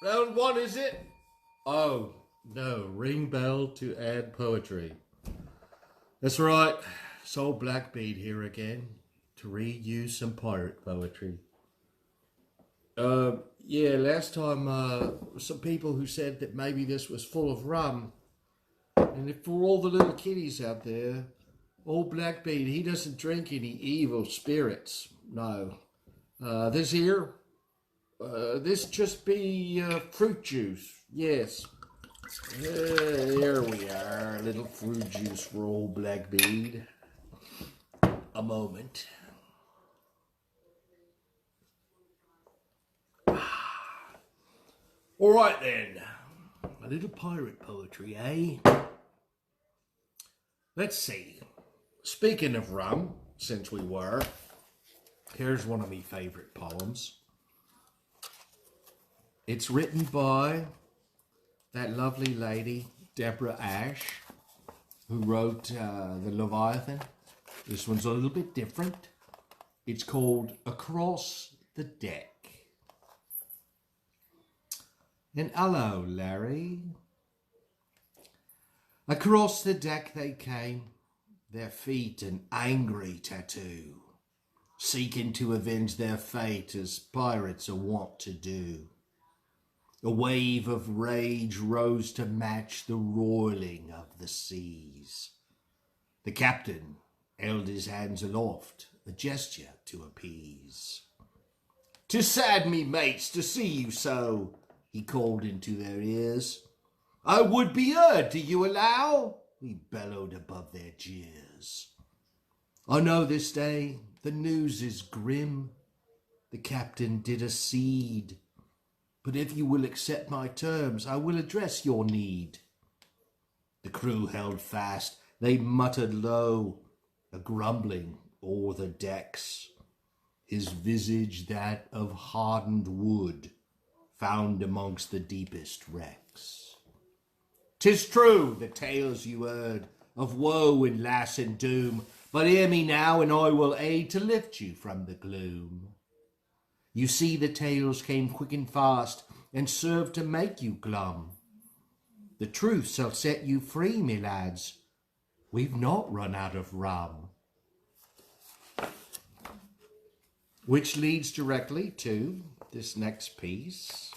Round one, is it? Oh, no. Ring bell to add poetry. That's right. It's old Blackbead here again to read you some pirate poetry. Yeah, last time some people who said that maybe this was full of rum. And for all the little kiddies out there, old Blackbead, he doesn't drink any evil spirits. No. This just be fruit juice. Yes. Here we are, a little fruit juice for old Blackbead. A moment. All right then, a little pirate poetry, eh? Let's see. Speaking of rum, since we were, here's one of my favorite poems. It's written by that lovely lady, Deborah Ashe, who wrote The Leviathan. This one's a little bit different. It's called Across the Deck. And hello, Larry. Across the deck they came, their feet an angry tattoo, seeking to avenge their fate as pirates are wont to do. A wave of rage rose to match the roiling of the seas. The captain held his hands aloft, a gesture to appease. "'Tis sad, me mates, to see you so," he called into their ears. "I would be heard, do you allow?" he bellowed above their jeers. "I know this day the news is grim. The captain did accede. But if you will accept my terms, I will address your need." The crew held fast, they muttered low, a grumbling o'er the decks. His visage that of hardened wood, found amongst the deepest wrecks. "'Tis true, the tales you heard, of woe and lass and doom, but hear me now, and I will aid to lift you from the gloom. You see the tales came quick and fast, and served to make you glum. The truth shall set you free, me lads. We've not run out of rum." Which leads directly to this next piece,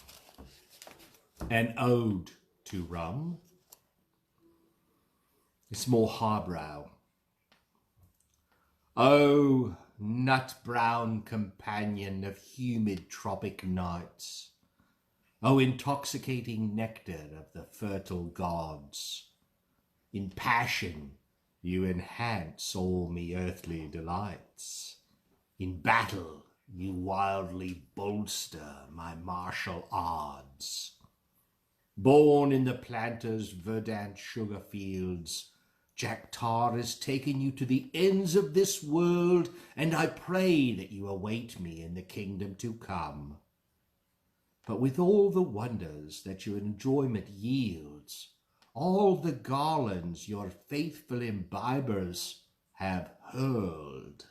an ode to rum. It's more highbrow. Oh, nut-brown companion of humid tropic nights, oh, intoxicating nectar of the fertile gods, in passion you enhance all me earthly delights. In battle you wildly bolster my martial odds. Born in the planter's verdant sugar fields, Jack Tar has taken you to the ends of this world, and I pray that you await me in the kingdom to come. But with all the wonders that your enjoyment yields, all the garlands your faithful imbibers have hurled,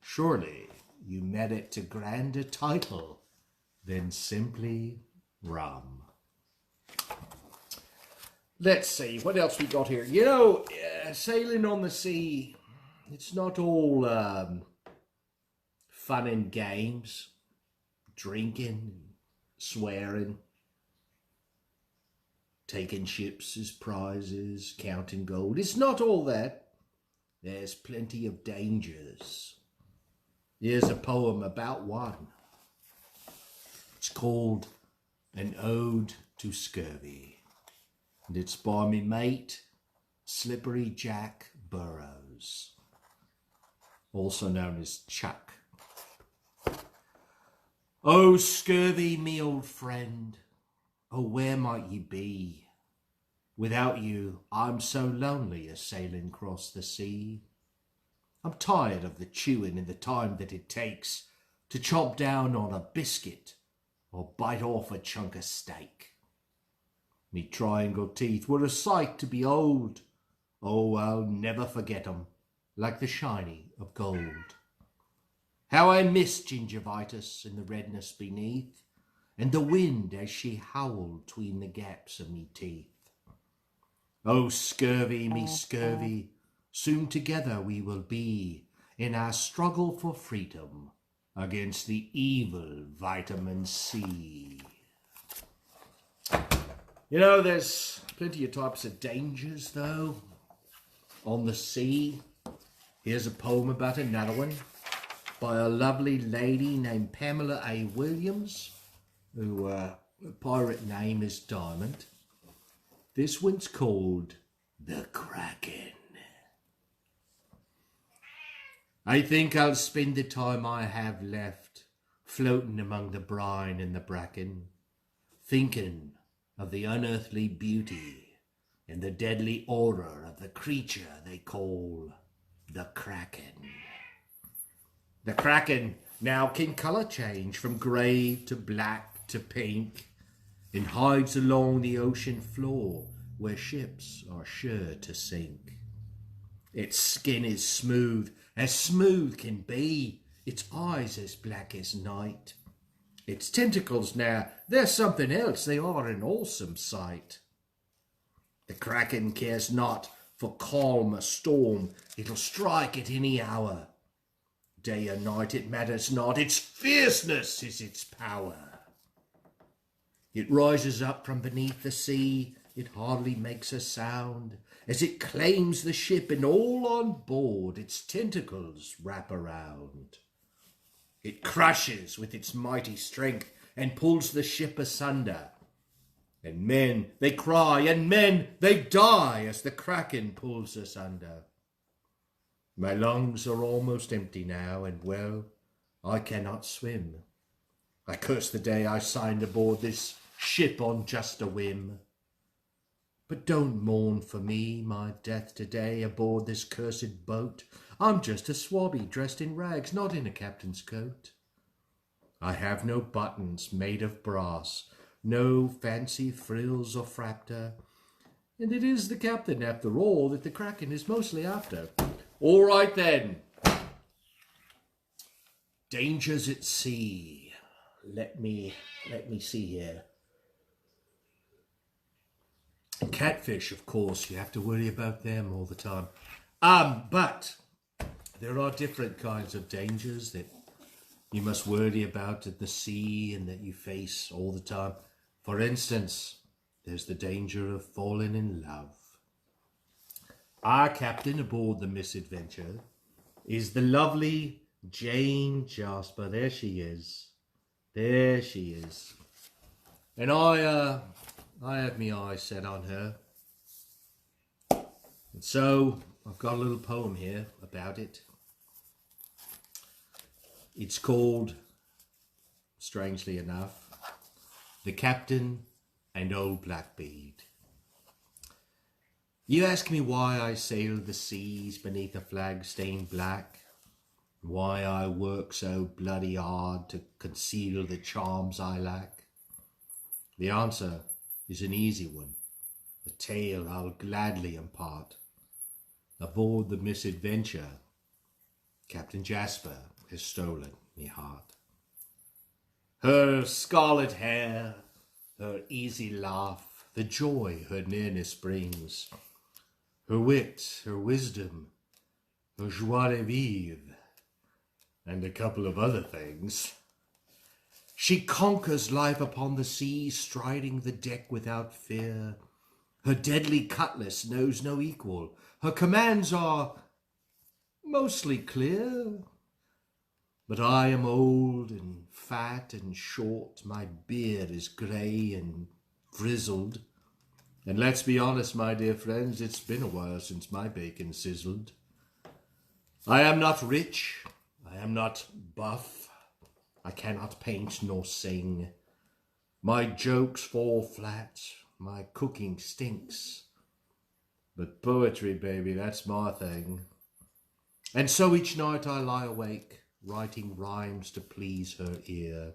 surely you merit to grander title than simply rum. Let's see, what else we got here? You know, sailing on the sea, it's not all fun and games, drinking, swearing, taking ships as prizes, counting gold. It's not all that. There's plenty of dangers. Here's a poem about one. It's called An Ode to Scurvy. And it's by me mate, Slippery Jack Burrows, also known as Chuck. "Oh, scurvy, me old friend, oh, where might ye be? Without you, I'm so lonely a sailing across the sea. I'm tired of the chewing and the time that it takes to chomp down on a biscuit or bite off a chunk of steak. Me triangle teeth were a sight to behold. Oh, I'll never forget 'em, like the shiny of gold. How I miss gingivitis and the redness beneath, and the wind as she howled tween the gaps of me teeth. Oh, scurvy, me scurvy, soon together we will be in our struggle for freedom against the evil vitamin C. You know, there's plenty of types of dangers, though, on the sea. Here's a poem about another one by a lovely lady named Pamela A. Williams, who her pirate name is Diamond. This one's called The Kraken. I think I'll spend the time I have left floating among the brine and the bracken, thinking of the unearthly beauty and the deadly horror of the creature they call the Kraken. The Kraken now can colour change from grey to black to pink, and hides along the ocean floor where ships are sure to sink. Its skin is smooth can be, its eyes as black as night. Its tentacles now, they're something else, they are an awesome sight. The Kraken cares not for calm or storm, it'll strike at any hour. Day or night it matters not, its fierceness is its power. It rises up from beneath the sea, it hardly makes a sound, as it claims the ship and all on board its tentacles wrap around. It crushes with its mighty strength and pulls the ship asunder. And men, they cry, and men, they die as the Kraken pulls us under. My lungs are almost empty now, and well, I cannot swim. I curse the day I signed aboard this ship on just a whim. But don't mourn for me, my death today aboard this cursed boat. I'm just a swabby dressed in rags, not in a captain's coat. I have no buttons made of brass, no fancy frills or frapter, and it is the captain, after all, that the Kraken is mostly after. All right then. Dangers at sea. Let me see here. Catfish, of course, you have to worry about them all the time. But there are different kinds of dangers that you must worry about at the sea and that you face all the time. For instance, there's the danger of falling in love. Our captain aboard the Misadventure is the lovely Jane Jasper. There she is. There she is. And I have my eyes set on her. And so I've got a little poem here about it. It's called, strangely enough, The Captain and Old Blackbead. You ask me why I sail the seas beneath a flag stained black, why I work so bloody hard to conceal the charms I lack. The answer is an easy one, a tale I'll gladly impart. Aboard the Misadventure, Captain Jasper has stolen me heart. Her scarlet hair, her easy laugh, the joy her nearness brings, her wit, her wisdom, her joie de vivre, and a couple of other things. She conquers life upon the sea, striding the deck without fear. Her deadly cutlass knows no equal. Her commands are mostly clear. But I am old and fat and short. My beard is grey and frizzled. And let's be honest, my dear friends, it's been a while since my bacon sizzled. I am not rich. I am not buff. I cannot paint nor sing. My jokes fall flat. My cooking stinks. But poetry, baby, that's my thing. And so each night I lie awake, writing rhymes to please her ear,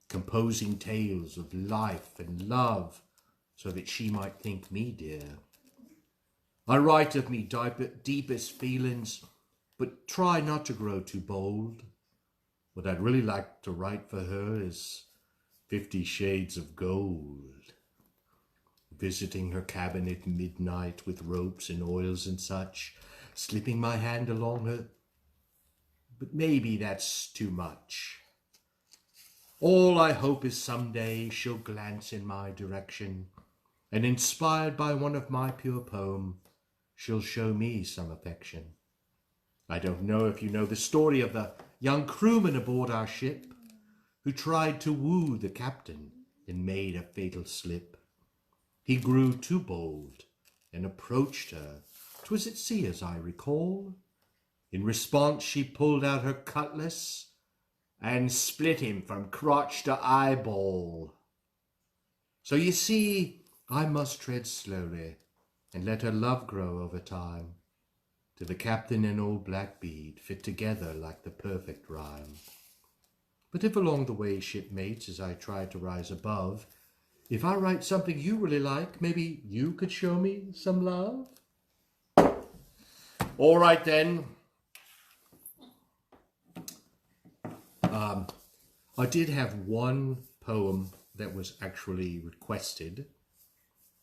composing tales of life and love, so that she might think me dear. I write of me deepest feelings, but try not to grow too bold. What I'd really like to write for her is 50 shades of gold. Visiting her cabin at midnight with ropes and oils and such, slipping my hand along her. But maybe that's too much. All I hope is someday she'll glance in my direction, and inspired by one of my pure poem, she'll show me some affection. I don't know if you know the story of the young crewman aboard our ship who tried to woo the captain and made a fatal slip. He grew too bold and approached her. 'Twas at sea, as I recall. In response, she pulled out her cutlass and split him from crotch to eyeball. So you see, I must tread slowly and let her love grow over time, till the captain and old Blackbead fit together like the perfect rhyme. But if along the way, shipmates, as I try to rise above, if I write something you really like, maybe you could show me some love? All right, then. I did have one poem that was actually requested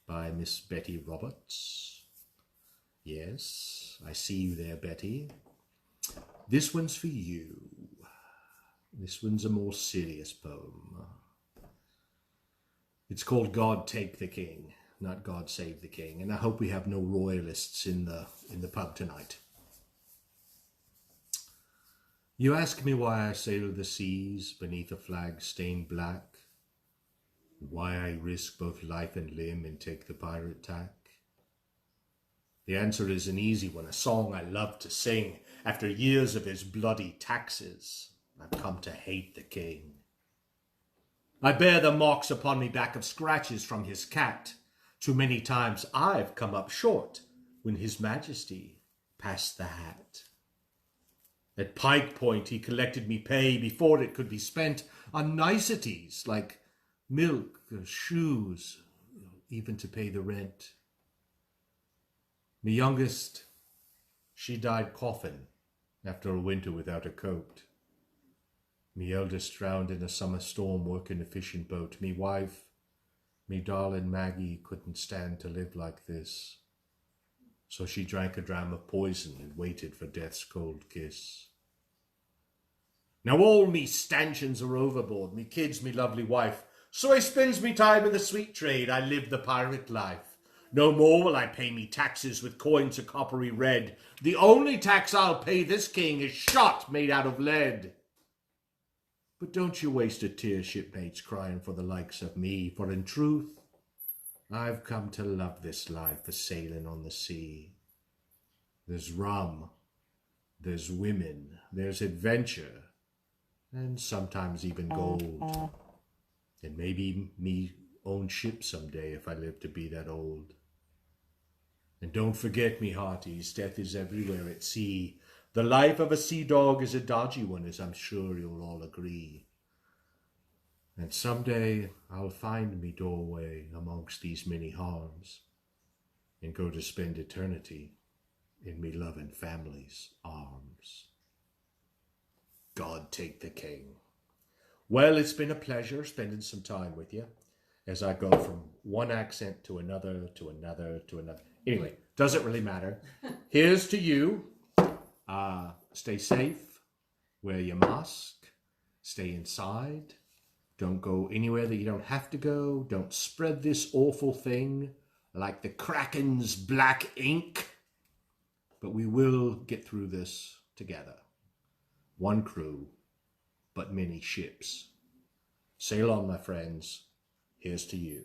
by Miss Betty Roberts. Yes, I see you there, Betty. This one's for you. This one's a more serious poem. It's called God Take the King, not God Save the King, and I hope we have no royalists in the pub tonight. You ask me why I sail the seas beneath a flag stained black, why I risk both life and limb and take the pirate tack. The answer is an easy one, a song I love to sing. After years of his bloody taxes, I've come to hate the king. I bear the marks upon me back of scratches from his cat. Too many times I've come up short when his majesty passed the hat. At Pike Point he collected me pay before it could be spent on niceties like milk, shoes, even to pay the rent. Me youngest, she died coughing after a winter without a coat. Me eldest drowned in a summer storm working a fishing boat. Me wife, me darling Maggie, couldn't stand to live like this. So she drank a dram of poison and waited for death's cold kiss. Now all me stanchions are overboard, me kids, me lovely wife. So I spends me time in the sweet trade, I live the pirate life. No more will I pay me taxes with coins of coppery red. The only tax I'll pay this king is shot made out of lead. But don't you waste a tear, shipmates, crying for the likes of me, for in truth, I've come to love this life of sailing on the sea. There's rum, there's women, there's adventure, and sometimes even gold. And maybe me own ship someday if I live to be that old. And don't forget, me hearties, death is everywhere at sea. The life of a sea dog is a dodgy one, as I'm sure you'll all agree. And someday I'll find me doorway amongst these many harms and go to spend eternity in me loving family's arms. God take the king. Well, it's been a pleasure spending some time with you as I go from one accent to another, to another, to another. Anyway, doesn't really matter. Here's to you. Stay safe, wear your mask, stay inside, don't go anywhere that you don't have to go, don't spread this awful thing like the Kraken's black ink, but we will get through this together. One crew, but many ships. Sail on, my friends, here's to you.